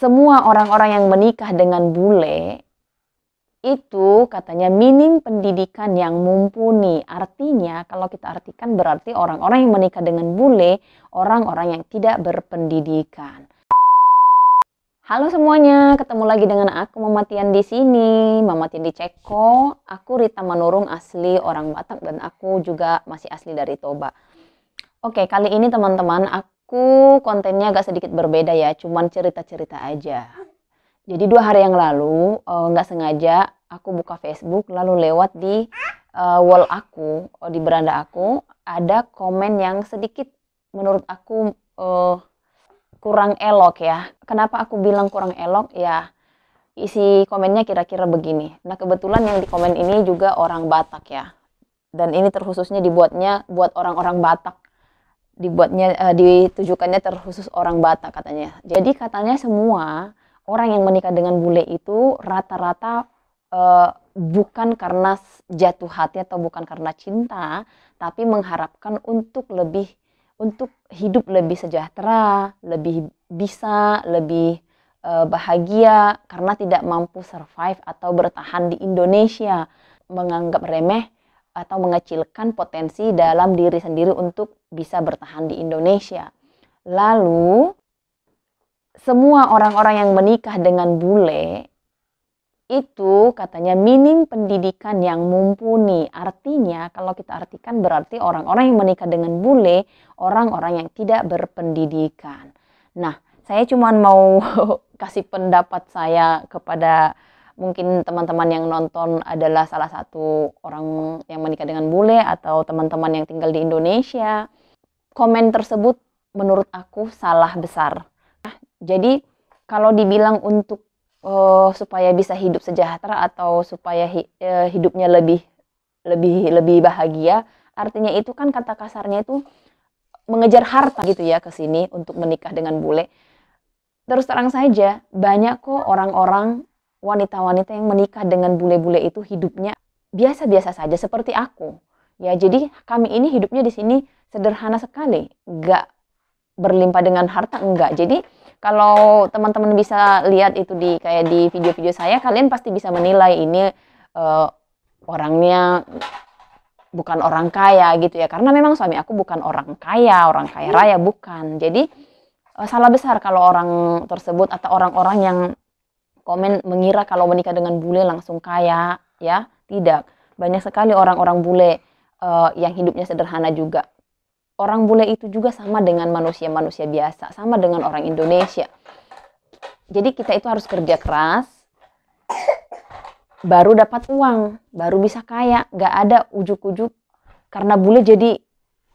semua orang-orang yang menikah dengan bule itu katanya minim pendidikan yang mumpuni. Artinya kalau kita artikan berarti orang-orang yang menikah dengan bule, orang-orang yang tidak berpendidikan. Halo semuanya, ketemu lagi dengan aku Mama Tian di sini, Mama Tian di Ceko. Aku Rita Manurung, asli orang Batak dan aku juga masih asli dari Toba. Oke, kali ini teman-teman aku kontennya agak sedikit berbeda ya, cuman cerita-cerita aja. Jadi 2 hari yang lalu nggak sengaja aku buka Facebook lalu lewat di wall aku, di beranda aku ada komen yang sedikit menurut aku kurang elok ya. Kenapa aku bilang kurang elok ya? Isi komennya kira-kira begini. Nah kebetulan yang di komen ini juga orang Batak ya. Dan ini terkhususnya dibuatnya buat orang-orang Batak. Ditujukannya terkhusus orang Batak katanya. Jadi katanya semua orang yang menikah dengan bule itu rata-rata bukan karena jatuh hati atau bukan karena cinta, tapi mengharapkan untuk hidup lebih sejahtera, lebih bisa, lebih bahagia karena tidak mampu survive atau bertahan di Indonesia, menganggap remeh atau mengecilkan potensi dalam diri sendiri untuk bisa bertahan di Indonesia. Lalu semua orang-orang yang menikah dengan bule itu katanya minim pendidikan yang mumpuni. Artinya kalau kita artikan berarti orang-orang yang menikah dengan bule, orang-orang yang tidak berpendidikan. Nah, saya cuma mau kasih pendapat saya kepada mungkin teman-teman yang nonton adalah salah satu orang yang menikah dengan bule atau teman-teman yang tinggal di Indonesia. Komen tersebut menurut aku salah besar. Jadi kalau dibilang untuk supaya bisa hidup sejahtera atau supaya hidupnya lebih bahagia, artinya itu kan kata kasarnya itu mengejar harta gitu ya ke sini untuk menikah dengan bule. Terus terang saja banyak kok orang-orang wanita-wanita yang menikah dengan bule-bule itu hidupnya biasa-biasa saja seperti aku. Ya, jadi kami ini hidupnya di sini sederhana sekali, nggak berlimpah dengan harta, enggak. Jadi kalau teman-teman bisa lihat itu kayak di video-video saya, kalian pasti bisa menilai ini orangnya bukan orang kaya gitu ya. Karena memang suami aku bukan orang kaya raya bukan. Jadi salah besar kalau orang tersebut atau orang-orang yang komen mengira kalau menikah dengan bule langsung kaya, ya. Tidak. Banyak sekali orang-orang bule yang hidupnya sederhana juga. Orang bule itu juga sama dengan manusia-manusia biasa, sama dengan orang Indonesia. Jadi kita itu harus kerja keras, baru dapat uang, baru bisa kaya. Gak ada ujuk-ujuk karena bule jadi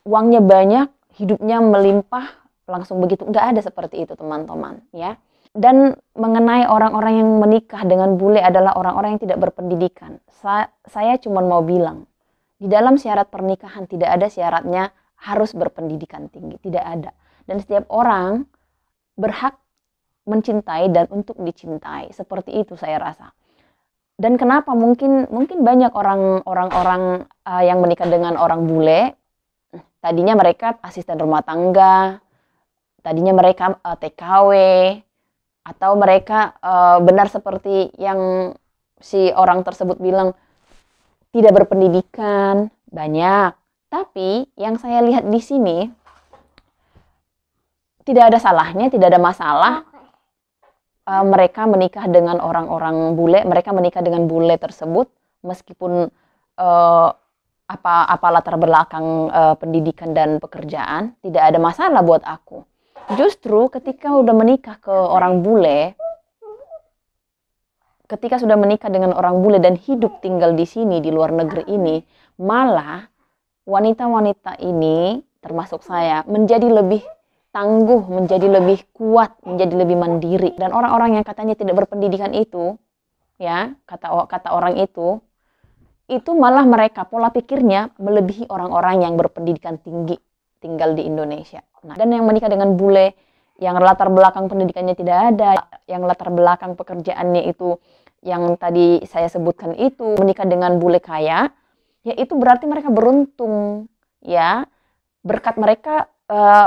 uangnya banyak, hidupnya melimpah, langsung begitu. Gak ada seperti itu teman-teman ya. Dan mengenai orang-orang yang menikah dengan bule adalah orang-orang yang tidak berpendidikan. Saya cuma mau bilang, di dalam syarat pernikahan tidak ada syaratnya harus berpendidikan tinggi, tidak ada. Dan setiap orang berhak mencintai dan untuk dicintai, seperti itu saya rasa. Dan kenapa mungkin banyak orang-orang yang menikah dengan orang bule, tadinya mereka asisten rumah tangga, tadinya mereka TKW, atau mereka benar seperti yang si orang tersebut bilang tidak berpendidikan, banyak. Tapi yang saya lihat di sini tidak ada salahnya, tidak ada masalah mereka menikah dengan orang-orang bule, mereka menikah dengan bule tersebut meskipun apa latar belakang pendidikan dan pekerjaan, tidak ada masalah buat aku. Justru ketika udah menikah ke orang bule, ketika sudah menikah dengan orang bule dan hidup tinggal di sini di luar negeri ini, malah wanita-wanita ini, termasuk saya, menjadi lebih tangguh, menjadi lebih kuat, menjadi lebih mandiri. Dan orang-orang yang katanya tidak berpendidikan itu, ya, kata orang itu malah mereka pola pikirnya melebihi orang-orang yang berpendidikan tinggi tinggal di Indonesia. Nah, dan yang menikah dengan bule, yang latar belakang pendidikannya tidak ada, yang latar belakang pekerjaannya itu, yang tadi saya sebutkan itu, menikah dengan bule kaya, ya itu berarti mereka beruntung ya, berkat mereka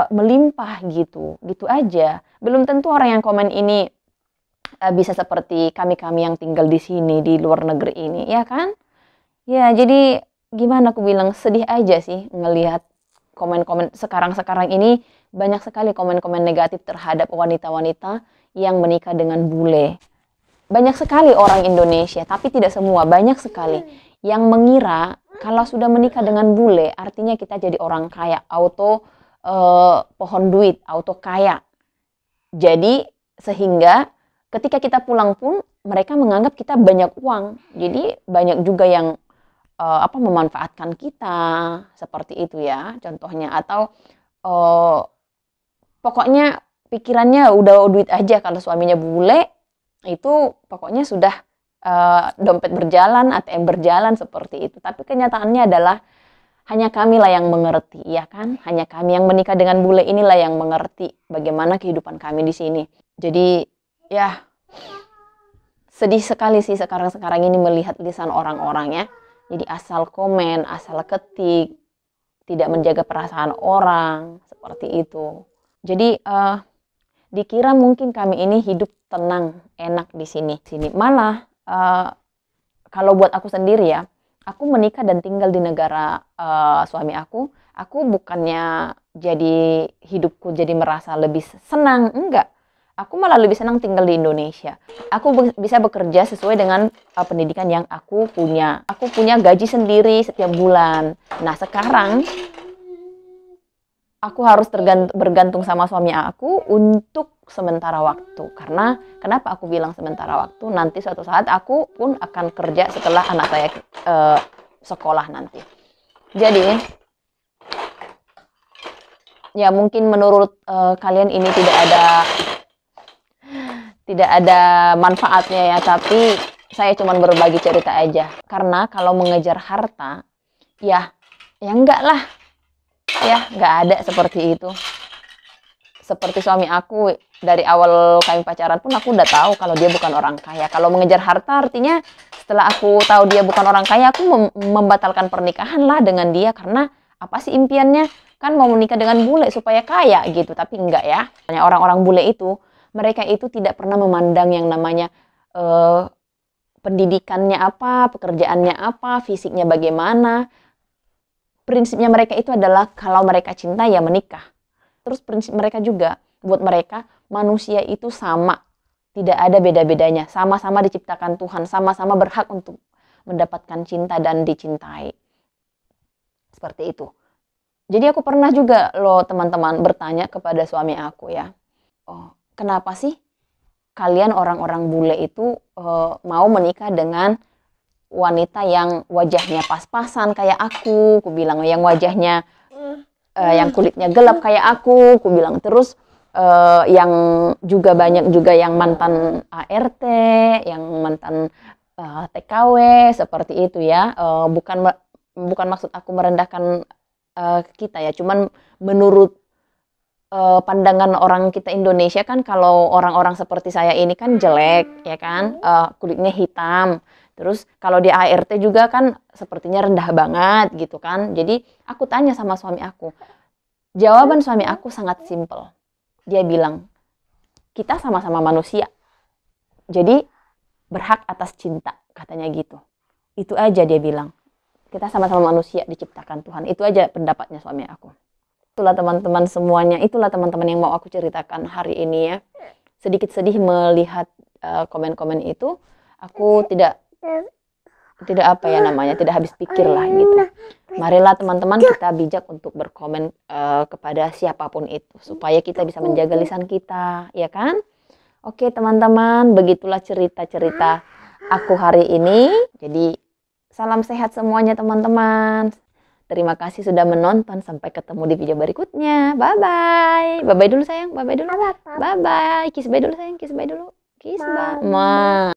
melimpah gitu aja. Belum tentu orang yang komen ini bisa seperti kami-kami yang tinggal di sini, di luar negeri ini, ya kan? Ya, jadi gimana aku bilang, sedih aja sih ngelihat komen-komen sekarang-sekarang ini, banyak sekali komen-komen negatif terhadap wanita-wanita yang menikah dengan bule. Banyak sekali orang Indonesia, tapi tidak semua, banyak sekali yang mengira kalau sudah menikah dengan bule, artinya kita jadi orang kaya, auto pohon duit, auto kaya. Jadi sehingga ketika kita pulang pun mereka menganggap kita banyak uang. Jadi banyak juga yang memanfaatkan kita seperti itu ya contohnya, atau pokoknya pikirannya udah duit aja. Kalau suaminya bule itu pokoknya sudah dompet berjalan, ATM berjalan seperti itu. Tapi kenyataannya adalah hanya kamilah yang mengerti, ya kan? Hanya kami yang menikah dengan bule inilah yang mengerti bagaimana kehidupan kami di sini. Jadi ya sedih sekali sih sekarang-sekarang ini melihat lisan orang-orang ya. Jadi asal komen, asal ketik, tidak menjaga perasaan orang, seperti itu. Jadi dikira mungkin kami ini hidup tenang, enak di sini. Malah kalau buat aku sendiri ya, aku menikah dan tinggal di negara suami aku bukannya jadi hidupku jadi merasa lebih senang, enggak. Aku malah lebih senang tinggal di Indonesia. Aku bisa bekerja sesuai dengan pendidikan yang aku punya. Aku punya gaji sendiri setiap bulan. Nah sekarang aku harus bergantung sama suami aku untuk sementara waktu. Karena kenapa aku bilang sementara waktu? Nanti suatu saat aku pun akan kerja setelah anak saya sekolah nanti. Jadi ya mungkin menurut kalian ini tidak ada manfaatnya ya, tapi saya cuma berbagi cerita aja. Karena kalau mengejar harta, ya enggak lah. Ya, nggak ada seperti itu. Seperti suami aku, dari awal kami pacaran pun aku udah tahu kalau dia bukan orang kaya. Kalau mengejar harta artinya setelah aku tahu dia bukan orang kaya, aku membatalkan pernikahan lah dengan dia. Karena apa sih impiannya? Kan mau menikah dengan bule supaya kaya gitu. Tapi enggak ya. Orang-orang bule itu, mereka itu tidak pernah memandang yang namanya pendidikannya apa, pekerjaannya apa, fisiknya bagaimana. Prinsipnya mereka itu adalah kalau mereka cinta ya menikah. Terus prinsip mereka juga, buat mereka manusia itu sama. Tidak ada beda-bedanya. Sama-sama diciptakan Tuhan, sama-sama berhak untuk mendapatkan cinta dan dicintai. Seperti itu. Jadi aku pernah juga loh teman-teman bertanya kepada suami aku ya. Oh, kenapa sih kalian orang-orang bule itu mau menikah dengan wanita yang wajahnya pas-pasan kayak aku bilang, yang wajahnya yang kulitnya gelap kayak aku bilang, terus yang juga banyak juga yang mantan ART, yang mantan TKW seperti itu ya. Bukan maksud aku merendahkan kita ya, cuman menurut pandangan orang kita Indonesia kan kalau orang-orang seperti saya ini kan jelek ya kan, kulitnya hitam. Terus kalau di ART juga kan sepertinya rendah banget gitu kan. Jadi aku tanya sama suami aku. Jawaban suami aku sangat simpel. Dia bilang, kita sama-sama manusia. Jadi berhak atas cinta, katanya gitu. Itu aja dia bilang. Kita sama-sama manusia diciptakan Tuhan. Itu aja pendapatnya suami aku. Itulah teman-teman semuanya. Itulah teman-teman yang mau aku ceritakan hari ini ya. Sedikit sedih melihat komen-komen itu. Aku tidak tidak habis pikir lah gitu. Marilah teman-teman kita bijak untuk berkomen kepada siapapun itu supaya kita bisa menjaga lisan kita, ya kan? Oke teman-teman, begitulah cerita-cerita aku hari ini. Jadi salam sehat semuanya teman-teman. Terima kasih sudah menonton. Sampai ketemu di video berikutnya. Bye-bye. Bye-bye dulu sayang. Bye-bye dulu. Bye-bye. Kiss bye dulu sayang. Kiss bye dulu. Kiss bye. Ma.